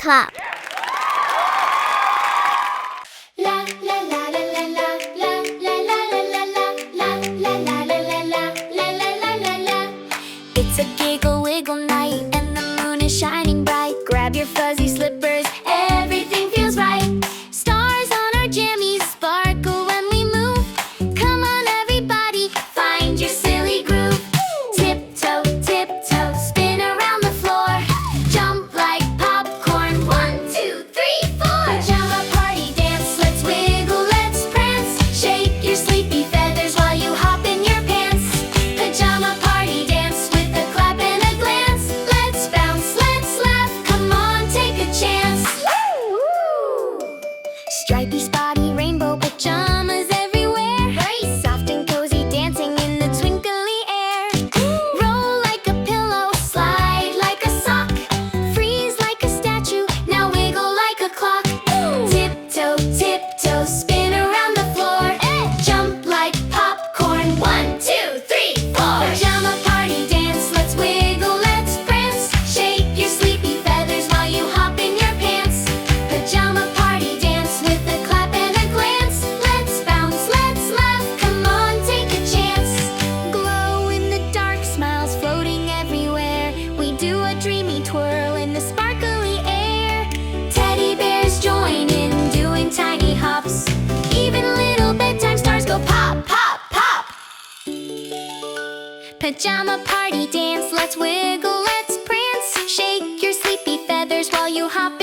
clap. La la la la la la la la la la la la la la la la la la la la. It's a giggle wiggle night and the moon is shining bright. Grab your fuzzy slippers, everything feels right. Stars on our jammies sparkle when we move. Come on everybody, find your silly groove. Tiptoe, tiptoe, spin around the floor. Jump like popcorn, 1, 2, 3, 4. Pajama party dance, let's wiggle, let's prance. Shake your sleepy feathers while you hop in your pants. Pajama party dance with a clap and a glance. Let's bounce, let's laugh, come on, take a chance. Stripy, spotty, rainbow pajamas everywhere. Soft and cozy, dancing in the twinkly air. Roll like a pillow, slide like a sock. Freeze like a statue, now wiggle like a clock. Tiptoe, tiptoe, spin around the floor. Jump like popcorn, 1, 2, 3, 4. Pajama party dance, let's wiggle, let's prance. Shake your sleepy feathers while you hop in your pants. Pajama party dance with a clap and a glance. Let's bounce, let's laugh, come on, take a chance. Glow in the dark, smiles floating everywhere. We do a dreamy twirl in the sparkly air. Teddy bears join in, doing tiny hops. Even little bedtime stars go pop, pop, pop. Pajama party dance, let's wiggle, let's prance. Shake your sleepy feathers while you hop